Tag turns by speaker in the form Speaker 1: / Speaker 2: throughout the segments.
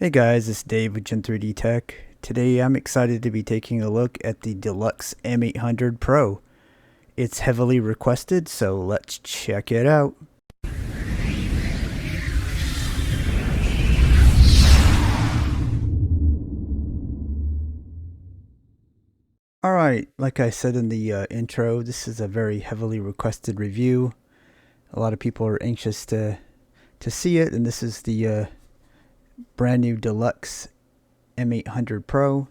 Speaker 1: Hey guys, it's Dave with Gen 3D Tech. Today I'm excited to be taking a look at the Delux M800 Pro. It's heavily requested, so let's check it out. Alright, like I said in the intro, this is a very heavily requested review. A lot of people are anxious to see it, and this is the brand new Delux M800 Pro.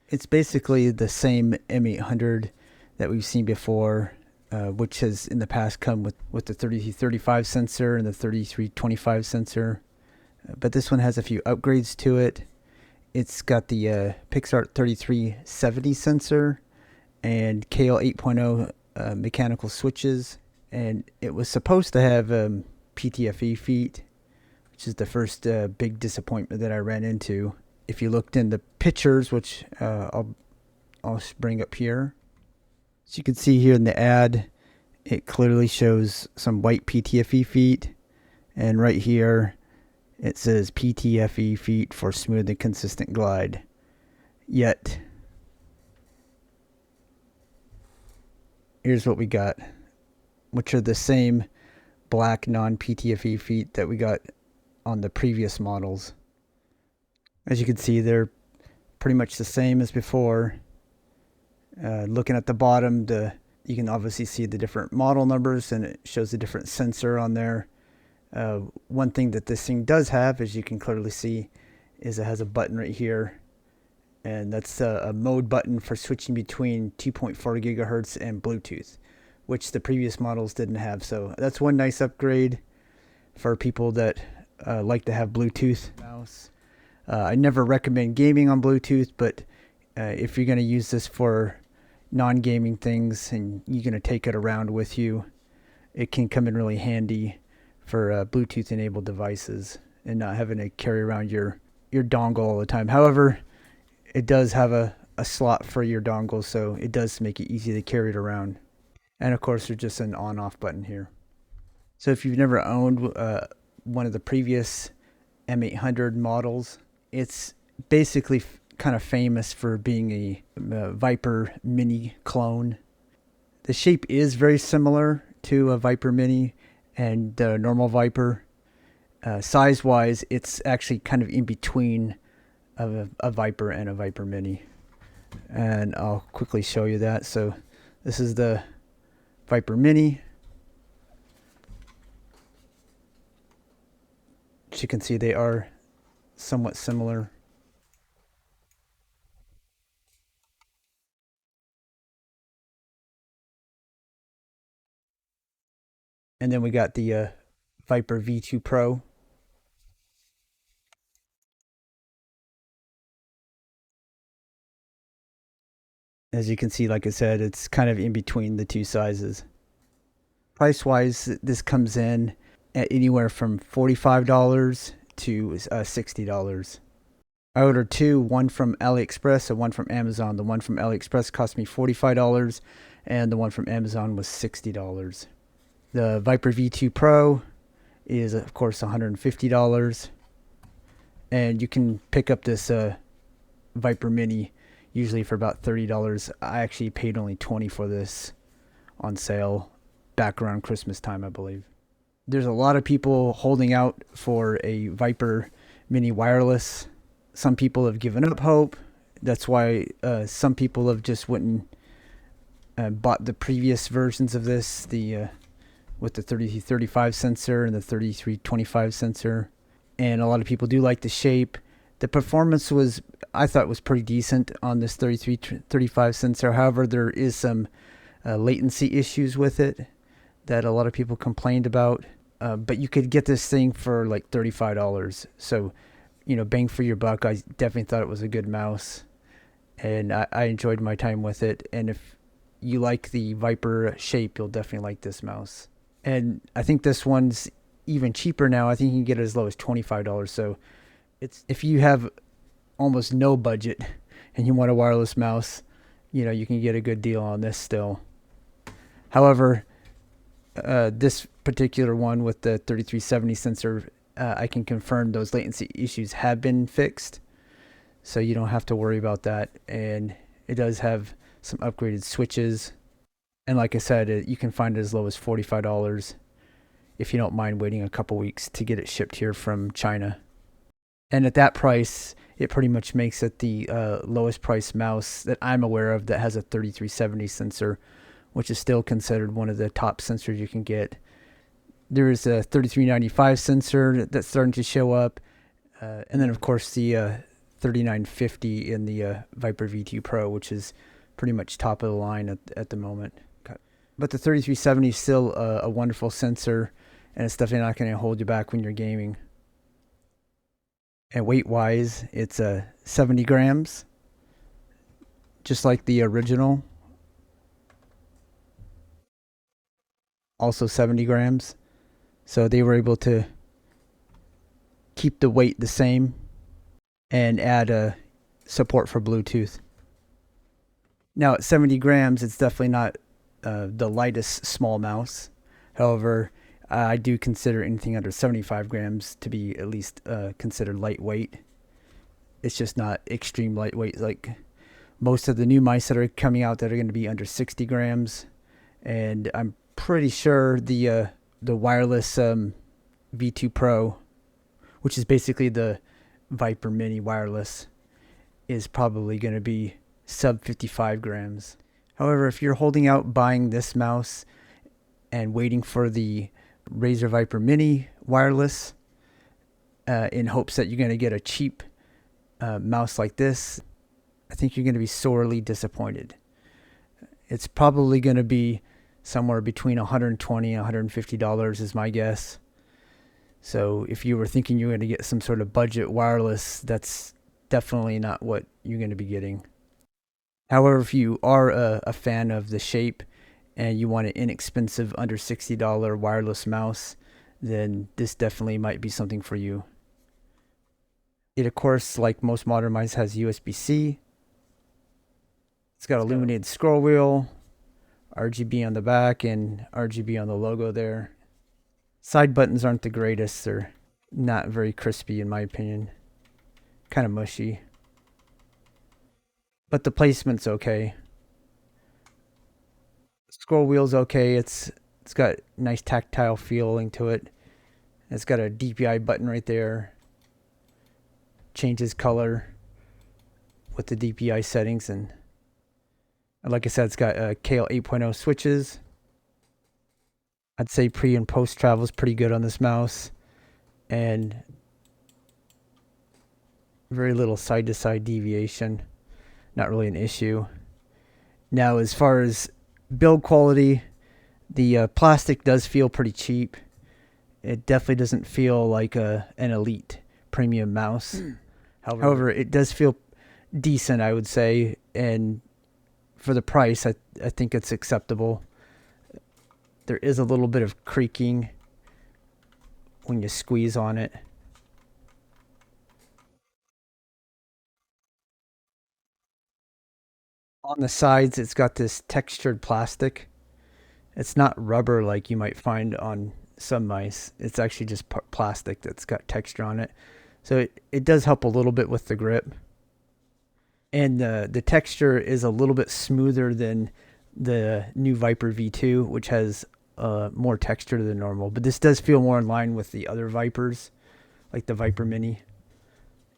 Speaker 1: It's basically the same M800 that we've seen before, which has in the past come with the 3335 sensor and the 3325 sensor. But this one has a few upgrades to it. It's got the PixArt 3370 sensor and Kailh 8.0 mechanical switches. And it was supposed to have PTFE feet, which is the first big disappointment that I ran into. If you looked in the pictures, which I'll bring up here, as you can see here in the ad, it clearly shows some white PTFE feet, and right here it says PTFE feet for smooth and consistent glide. Yet here's what we got, which are the same black non-PTFE feet that we got on the previous models. As you can see, they're pretty much the same as before. Looking at the bottom, you can obviously see the different model numbers, and it shows a different sensor on there. One thing that this thing does have, as you can clearly see, is it has a button right here, and that's a mode button for switching between 2.4 gigahertz and Bluetooth, which the previous models didn't have. So that's one nice upgrade for people that like to have Bluetooth mouse. I never recommend gaming on Bluetooth, but if you're going to use this for non-gaming things and you're going to take it around with you, it can come in really handy for Bluetooth-enabled devices and not having to carry around your dongle all the time. However, it does have a slot for your dongle, so it does make it easy to carry it around. And of course, there's just an on-off button here. So if you've never owned one of the previous M800 models, it's basically kind of famous for being a Viper Mini clone. The shape is very similar to a Viper Mini and the normal Viper. Size-wise, it's actually kind of in between a Viper and a Viper Mini. And I'll quickly show you that. So this is the Viper Mini. As you can see, they are somewhat similar. And then we got the Viper V2 Pro. As you can see, like I said, it's kind of in between the two sizes. Price-wise, this comes in at anywhere from $45 to $60. I ordered two, one from Aliexpress and one from Amazon. The one from Aliexpress cost me $45, and the one from Amazon was $60. The Viper V2 Pro is, of course, $150. And you can pick up this Viper Mini usually for about $30. I actually paid only $20 for this on sale back around Christmas time, I believe. There's a lot of people holding out for a Viper Mini wireless. Some people have given up hope. That's why some people have just went and bought the previous versions of this, with the 3335 sensor and the 3325 sensor. And a lot of people do like the shape. The performance I thought was pretty decent on this 3335 sensor. However, there is some latency issues with it that a lot of people complained about. But you could get this thing for like $35. So, bang for your buck. I definitely thought it was a good mouse, and I enjoyed my time with it. And if you like the Viper shape, you'll definitely like this mouse. And I think this one's even cheaper now. I think you can get it as low as $25. So if you have almost no budget and you want a wireless mouse, you can get a good deal on this still. However, this particular one with the 3370 sensor I can confirm those latency issues have been fixed, so you don't have to worry about that. And it does have some upgraded switches, and like I said, you can find it as low as $45 if you don't mind waiting a couple weeks to get it shipped here from China. And at that price, it pretty much makes it the lowest price mouse that I'm aware of that has a 3370 sensor, which is still considered one of the top sensors you can get. There is a 3395 sensor that's starting to show up, and then of course the 3950 in the Viper V2 Pro, which is pretty much top of the line at the moment. But the 3370 is still a wonderful sensor, and it's definitely not going to hold you back when you're gaming. And weight-wise, it's 70 grams, just like the original. Also 70 grams. So they were able to keep the weight the same and add support for Bluetooth. Now at 70 grams, it's definitely not the lightest small mouse. However, I do consider anything under 75 grams to be at least considered lightweight. It's just not extreme lightweight like most of the new mice that are coming out that are going to be under 60 grams. And I'm pretty sure the wireless V2 Pro, which is basically the Viper Mini wireless, is probably going to be sub 55 grams. However, if you're holding out buying this mouse and waiting for the Razer Viper Mini wireless in hopes that you're going to get a cheap mouse like this, I think you're going to be sorely disappointed. It's probably going to be somewhere between $120 and $150 is my guess. So if you were thinking you were going to get some sort of budget wireless, that's definitely not what you're going to be getting. However, if you are a fan of the shape and you want an inexpensive under $60 wireless mouse, then this definitely might be something for you. It, of course, like most modern mice, has USB-C. It's got illuminated scroll wheel, RGB on the back, and RGB on the logo there. Side buttons aren't the greatest. They're not very crispy in my opinion. Kind of mushy. But the placement's okay. Scroll wheel's okay. It's got nice tactile feeling to it. It's got a DPI button right there. Changes color with the DPI settings, and like I said, it's got Kailh 8.0 switches. I'd say pre and post travel is pretty good on this mouse, and very little side to side deviation. Not really an issue. Now, as far as build quality, the plastic does feel pretty cheap. It definitely doesn't feel like an elite premium mouse. However, it does feel decent, I would say, and for the price, I think it's acceptable. There is a little bit of creaking when you squeeze on it. On the sides, it's got this textured plastic. It's not rubber like you might find on some mice. It's actually just plastic that's got texture on it. So it does help a little bit with the grip. And the texture is a little bit smoother than the new Viper V2, which has more texture than normal. But this does feel more in line with the other Vipers, like the Viper Mini.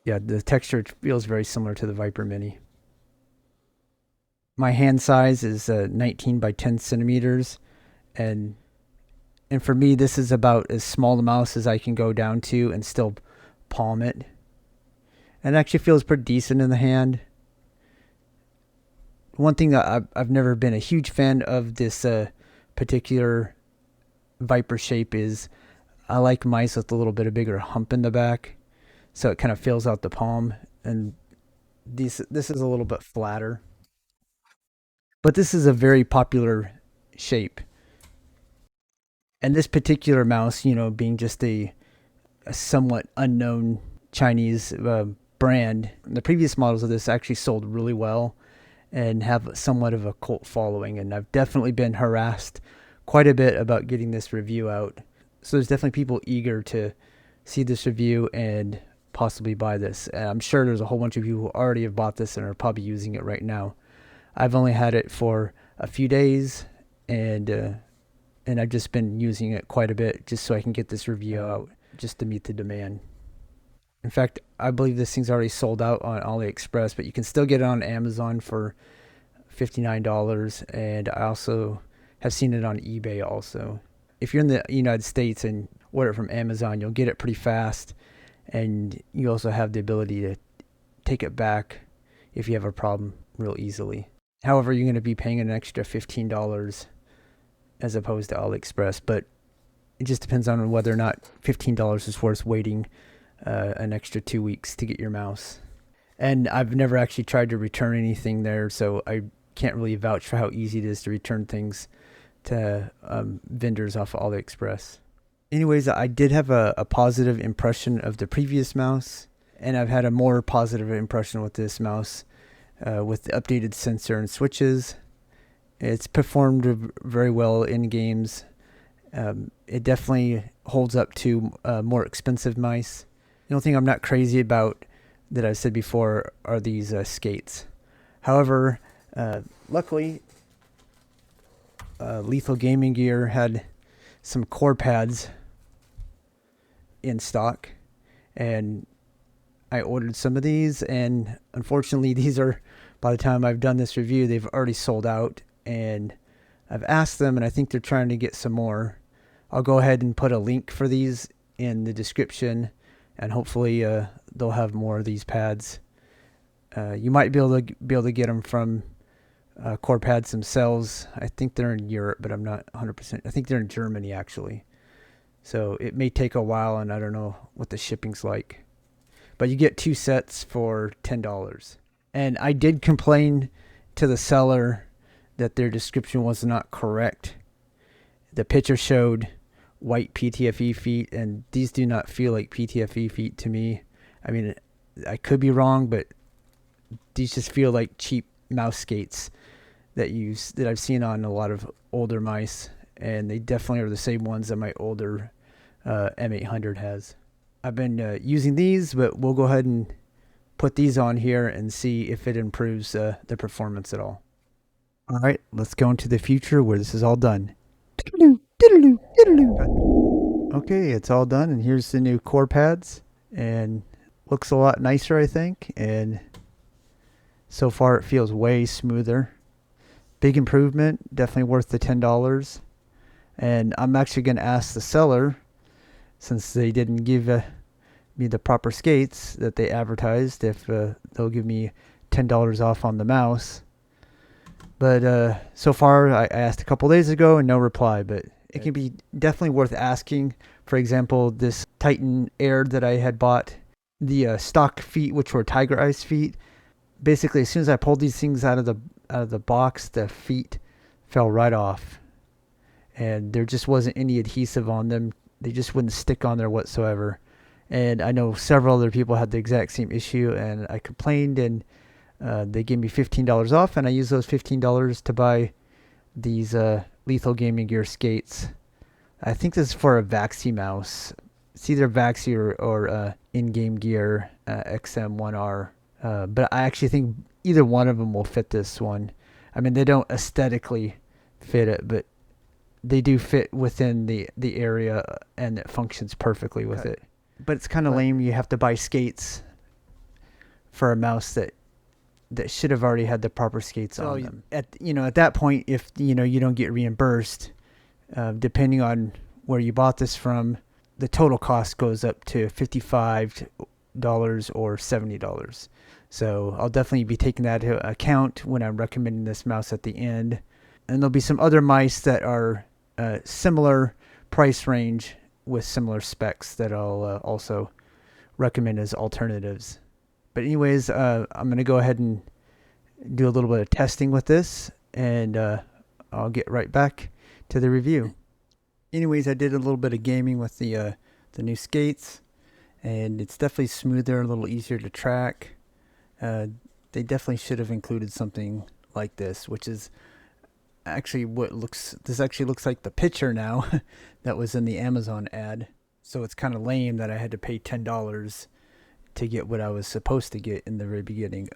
Speaker 1: Yeah, the texture feels very similar to the Viper Mini. My hand size is 19 by 10 centimeters. And for me, this is about as small a mouse as I can go down to and still palm it. And it actually feels pretty decent in the hand. One thing that I've never been a huge fan of this particular Viper shape is I like mice with a little bit of bigger hump in the back, so it kind of fills out the palm. And this is a little bit flatter. But this is a very popular shape. And this particular mouse, you know, being just a somewhat unknown Chinese brand, the previous models of this actually sold really well and have somewhat of a cult following. And I've definitely been harassed quite a bit about getting this review out. So there's definitely people eager to see this review and possibly buy this. I'm sure there's a whole bunch of you who already have bought this and are probably using it right now. I've only had it for a few days, and I've just been using it quite a bit just so I can get this review out, just to meet the demand. In fact, I believe this thing's already sold out on Aliexpress, but you can still get it on Amazon for $59, and I also have seen it on eBay also. If you're in the United States and order it from Amazon, you'll get it pretty fast, and you also have the ability to take it back if you have a problem real easily. However, you're going to be paying an extra $15 as opposed to AliExpress, but it just depends on whether or not $15 is worth waiting an extra 2 weeks to get your mouse. And I've never actually tried to return anything there, so I can't really vouch for how easy it is to return things to vendors off of AliExpress. Anyways, I did have a positive impression of the previous mouse, and I've had a more positive impression with this mouse with the updated sensor and switches. It's performed very well in games. It definitely holds up to more expensive mice. The only thing I'm not crazy about that I said before are these skates. However, luckily, Lethal Gaming Gear had some core pads in stock, and I ordered some of these, and unfortunately these are, by the time I've done this review, they've already sold out, and I've asked them, and I think they're trying to get some more. I'll go ahead and put a link for these in the description, and hopefully they'll have more of these pads. You might be able to get them from core pads themselves. I think they're in Europe, but I'm not 100%. I think they're in Germany actually. So it may take a while, and I don't know what the shipping's like. But you get 2 sets for $10. And I did complain to the seller that their description was not correct. The picture showed white PTFE feet, and these do not feel like PTFE feet to me. I mean, I could be wrong, but these just feel like cheap mouse skates that I've seen on a lot of older mice, and they definitely are the same ones that my older M800 has. I've been using these, but we'll go ahead and put these on here and see if it improves the performance at all. All right, let's go into the future where this is all done. Okay, it's all done, and here's the new core pads, and looks a lot nicer, I think, and so far it feels way smoother. Big improvement, definitely worth the $10. And I'm actually going to ask the seller, since they didn't give me the proper skates that they advertised, if they'll give me $10 off on the mouse. But so far, I asked a couple days ago and no reply, but it can be definitely worth asking. For example, this Titan Air that I had bought, the stock feet, which were Tiger Eyes feet, basically as soon as I pulled these things out of the box, the feet fell right off, and there just wasn't any adhesive on them. They just wouldn't stick on there whatsoever. And I know several other people had the exact same issue, and I complained, and they gave me $15 off, and I used those $15 to buy these Lethal Gaming Gear skates. I think this is for a Vaxi mouse. It's either Vaxi or in-game gear XM1R. But I actually think either one of them will fit this one. I mean, they don't aesthetically fit it, but they do fit within the area, and it functions perfectly with it. But it's kind of lame. You have to buy skates for a mouse that should have already had the proper skates on them. At that point, if you don't get reimbursed, depending on where you bought this from, the total cost goes up to $55 or $70. So I'll definitely be taking that into account when I'm recommending this mouse at the end. And there'll be some other mice that are similar price range with similar specs that I'll also recommend as alternatives. But anyways, I'm going to go ahead and do a little bit of testing with this, and I'll get right back to the review. Anyways, I did a little bit of gaming with the new skates, and it's definitely smoother, a little easier to track. They definitely should have included something like this, which is actually this actually looks like the picture now that was in the Amazon ad. So it's kind of lame that I had to pay $10 to get what I was supposed to get in the very beginning.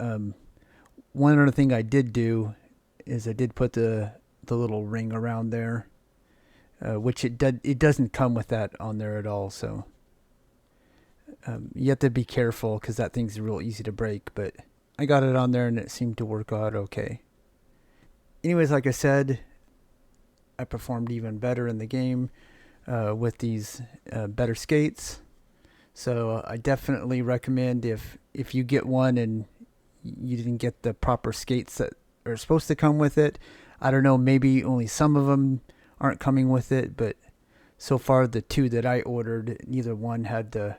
Speaker 1: One other thing I did do is I did put the little ring around there, which it doesn't come with that on there at all. So you have to be careful because that thing's real easy to break. But I got it on there and it seemed to work out okay. Anyways, like I said, I performed even better in the game with these better skates. So I definitely recommend if you get one and you didn't get the proper skates that are supposed to come with it. I don't know, maybe only some of them aren't coming with it, but so far the two that I ordered, neither one had the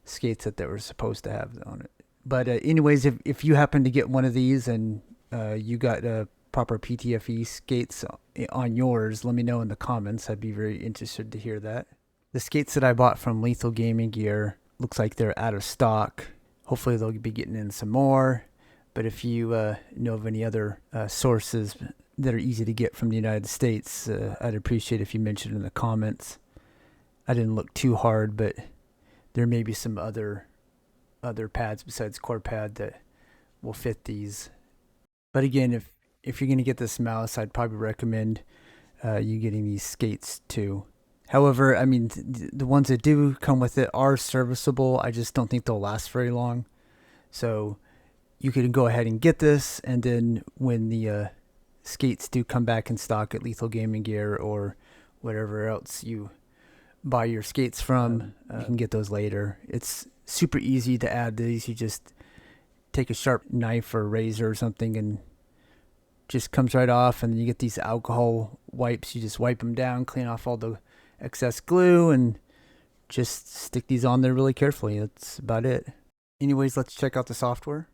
Speaker 1: skates that they were supposed to have on it. But anyways, if you happen to get one of these and you got proper PTFE skates on yours, let me know in the comments. I'd be very interested to hear that. The skates that I bought from Lethal Gaming Gear looks like they're out of stock. Hopefully they'll be getting in some more. But if you know of any other sources that are easy to get from the United States, I'd appreciate if you mentioned in the comments. I didn't look too hard, but there may be some other pads besides Core Pad that will fit these. But again, if you're going to get this mouse, I'd probably recommend you getting these skates too. However, I mean, the ones that do come with it are serviceable. I just don't think they'll last very long. So you can go ahead and get this, and then when the skates do come back in stock at Lethal Gaming Gear or whatever else you buy your skates from, you can get those later. It's super easy to add these. You just take a sharp knife or razor or something and just comes right off, and then you get these alcohol wipes. You just wipe them down, clean off all the excess glue, and just stick these on there really carefully. That's about it. Anyways, let's check out the software.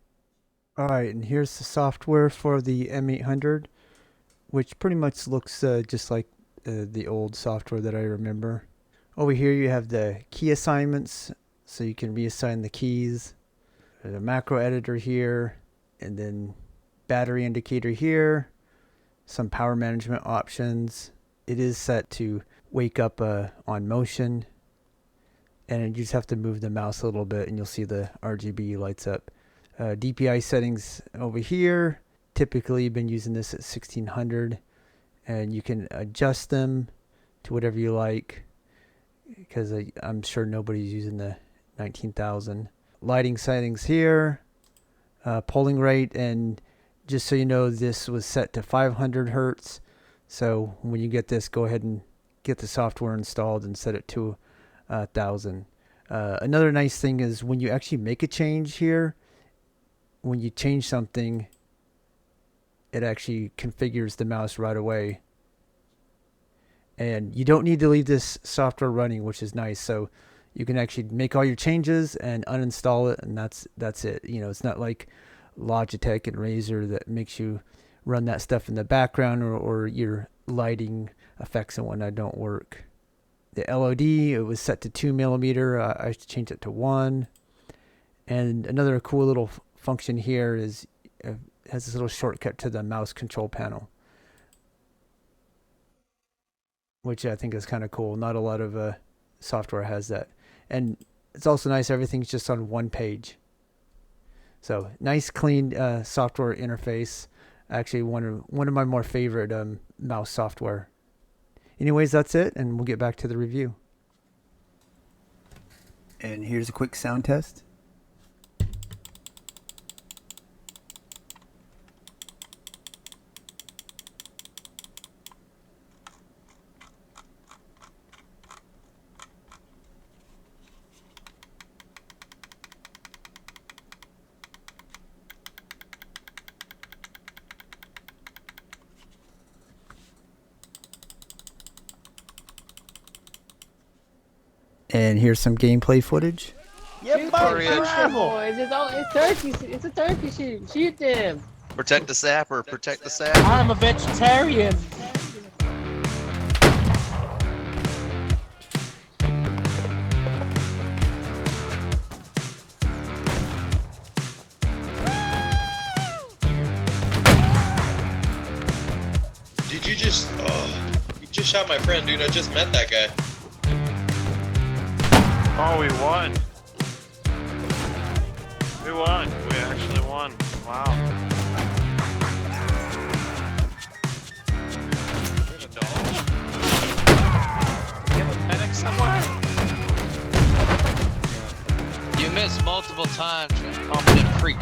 Speaker 1: Alright, and here's the software for the M800, which pretty much looks just like the old software that I remember. Over here you have the key assignments, so you can reassign the keys. There's a macro editor here, and then battery indicator here, some power management options. It is set to wake up on motion, and you just have to move the mouse a little bit and you'll see the RGB lights up. DPI settings over here. Typically you've been using this at 1600, and you can adjust them to whatever you like, because I'm sure nobody's using the 19,000. Lighting settings here, polling rate, and just so you know, this was set to 500 hertz. So when you get this, go ahead and get the software installed and set it to 1000. Another nice thing is when you actually make a change here, when you change something, it actually configures the mouse right away. And you don't need to leave this software running, which is nice. So you can actually make all your changes and uninstall it, and that's it. You know, it's not like Logitech and Razer that makes you run that stuff in the background, or your lighting effects and whatnot don't work. The LOD, it was set to 2mm. I changed it to 1. And another cool little function here is has this little shortcut to the mouse control panel, which I think is kind of cool. Not a lot of software has that. And it's also nice, everything's just on one page. So nice, clean software interface. Actually, one of my more favorite mouse software. Anyways, that's it, and we'll get back to the review. And here's a quick sound test. And here's some gameplay footage.
Speaker 2: Yep, boys. It's a turkey shoot. Shoot them.
Speaker 3: Protect the sapper. Protect the sapper.
Speaker 2: I'm a vegetarian.
Speaker 4: Dude, you just shot my friend, dude. I just met that guy. Oh, we won. We won. We actually won. Wow. There's a dog. You have a medic somewhere?
Speaker 3: You missed multiple times, you incompetent freak.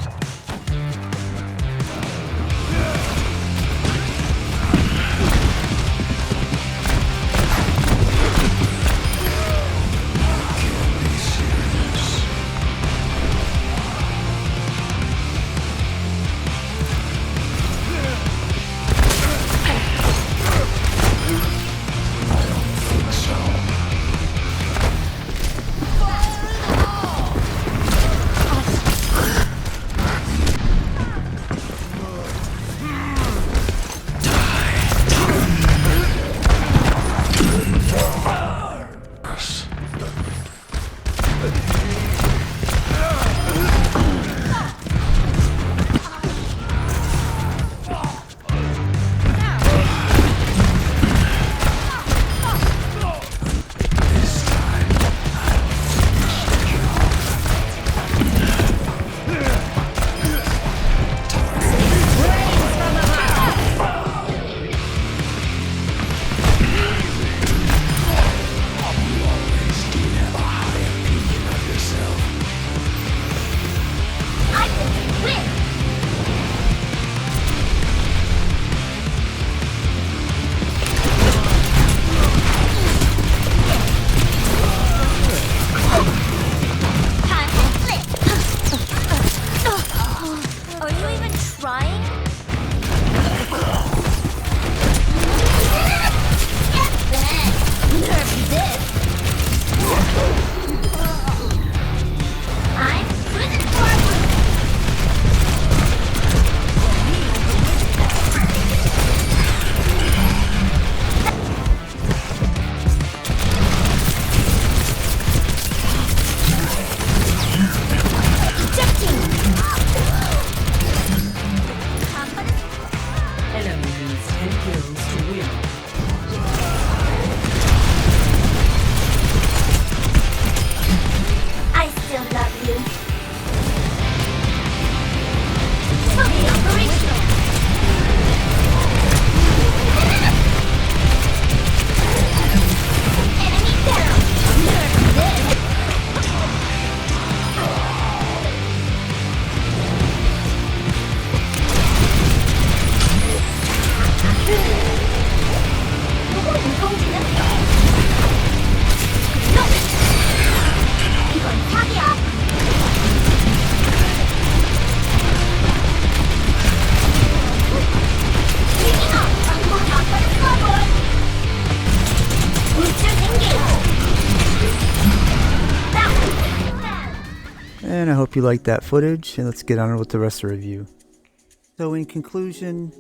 Speaker 1: And I hope you liked that footage, and let's get on with the rest of the review. So in conclusion,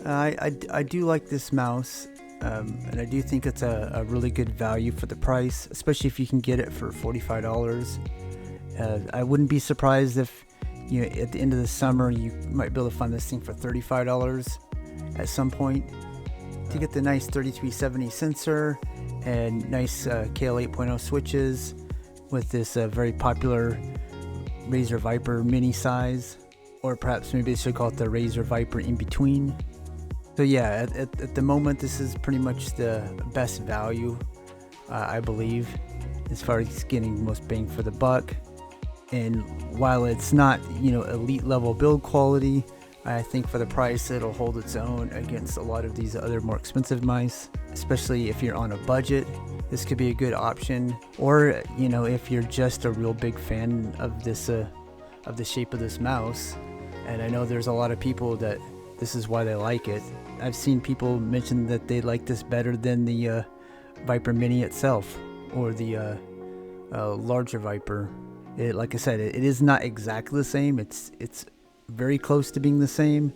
Speaker 1: I do like this mouse, and I do think it's a really good value for the price, especially if you can get it for $45. I wouldn't be surprised if, you know, at the end of the summer you might be able to find this thing for $35 at some point. To get the nice 3370 sensor and nice Kailh 8.0 switches with this very popular Razer Viper mini size, or perhaps maybe they should call it the Razer Viper in between. So yeah, at the moment this is pretty much the best value, I believe, as far as getting most bang for the buck. And while it's not, you know, elite level build quality, I think for the price it'll hold its own against a lot of these other more expensive mice, especially if you're on a budget. This could be a good option, or, you know, if you're just a real big fan of this of the shape of this mouse. And I know there's a lot of people that this is why they like it. I've seen people mention that they like this better than the Viper Mini itself, or the larger Viper. Like I said, it is not exactly the same. It's very close to being the same,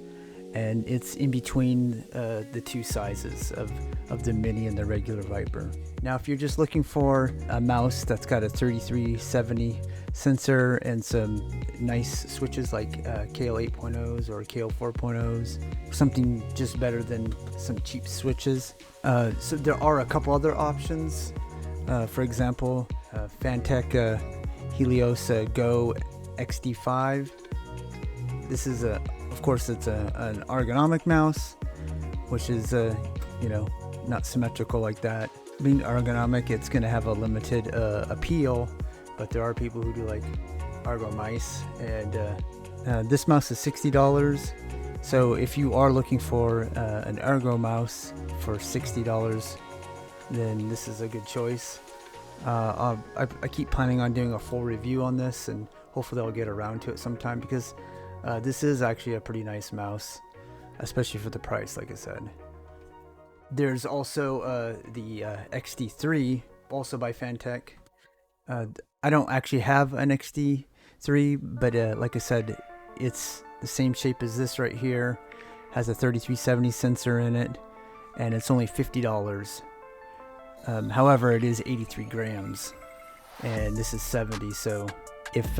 Speaker 1: and it's in between the two sizes of the Mini and the regular Viper. Now, if you're just looking for a mouse that's got a 3370 sensor and some nice switches like Kailh 8.0s or Kailh 4.0s, something just better than some cheap switches. So there are a couple other options. For example, Fantech Helios Go XD5. This is of course, it's an ergonomic mouse, which is you know, not symmetrical like that. Being ergonomic, it's going to have a limited appeal, but there are people who do like ergo mice, and this mouse is $60. So if you are looking for an ergo mouse for $60, then this is a good choice. I keep planning on doing a full review on this, and hopefully I'll get around to it sometime, because this is actually a pretty nice mouse, especially for the price, like I said. There's also the XD3, also by Fantech. I don't actually have an XD3, but like I said, it's the same shape as this right here. Has a 3370 sensor in it, and it's only $50. However, it is 83 grams, and this is 70. So if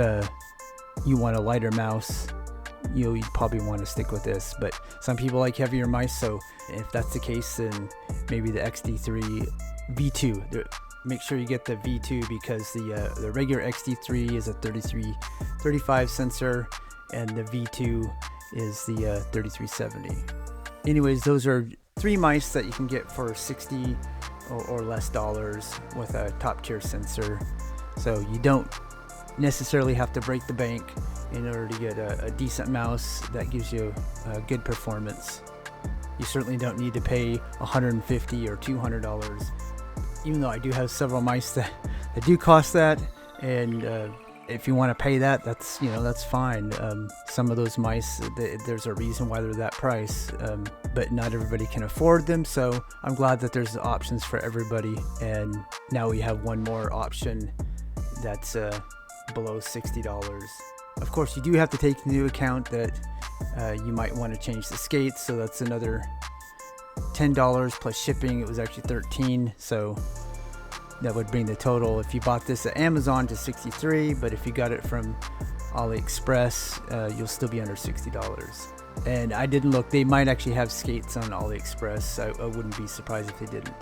Speaker 1: you want a lighter mouse, you'd probably want to stick with this. But some people like heavier mice, so if that's the case, then maybe the XD3 V2. Make sure you get the V2, because the regular XD3 is a 35 sensor, and the V2 is the 3370. Anyways, those are 3 mice that you can get for $60 or less dollars with a top tier sensor. So you don't necessarily have to break the bank in order to get a decent mouse that gives you a good performance. You certainly don't need to pay $150 or $200, even though I do have several mice that do cost that, and if you want to pay that, that's fine. Some of those mice, there's a reason why they're that price, but not everybody can afford them, so I'm glad that there's options for everybody, and now we have one more option that's below $60. Of course, you do have to take into account that you might want to change the skates, so that's another $10 plus shipping. It was actually $13, so that would bring the total, if you bought this at Amazon, to $63, but if you got it from Aliexpress, you'll still be under $60. And I didn't look, they might actually have skates on Aliexpress. I wouldn't be surprised if they didn't.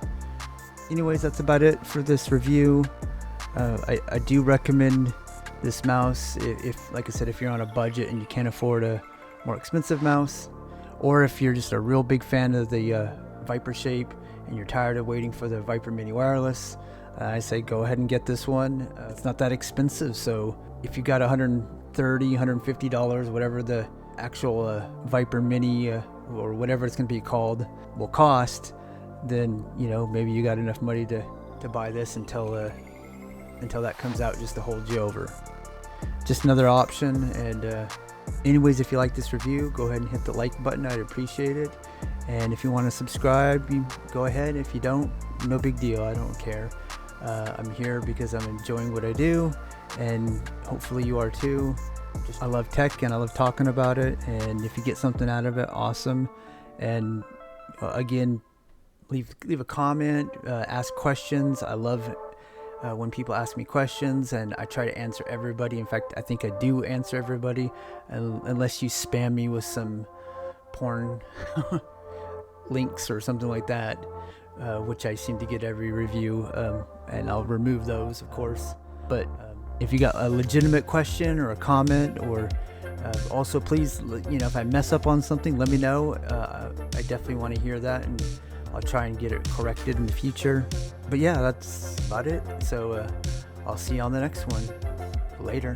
Speaker 1: Anyways, that's about it for this review. I do recommend this mouse if, like I said, if you're on a budget and you can't afford a more expensive mouse, or if you're just a real big fan of the Viper shape and you're tired of waiting for the Viper Mini Wireless, I say go ahead and get this one. It's not that expensive, so if you got $130, $150, whatever the actual Viper Mini or whatever it's going to be called will cost, then maybe you got enough money to buy this until that comes out, just to hold you over. Just another option. And anyways, if you like this review, go ahead and hit the like button. I'd appreciate it. And if you want to subscribe, you go ahead. If you don't, no big deal. I don't care. I'm here because I'm enjoying what I do, and hopefully you are too. I love tech and I love talking about it, and if you get something out of it, awesome. And again, leave a comment, ask questions. I love when people ask me questions, and I try to answer everybody. In fact, I think I do answer everybody, unless you spam me with some porn links or something like that, which I seem to get every review, and I'll remove those, of course. But if you got a legitimate question or a comment, or also please, if I mess up on something, let me know. I definitely want to hear that, and I'll try and get it corrected in the future. But yeah, that's about it. So I'll see you on the next one. Later.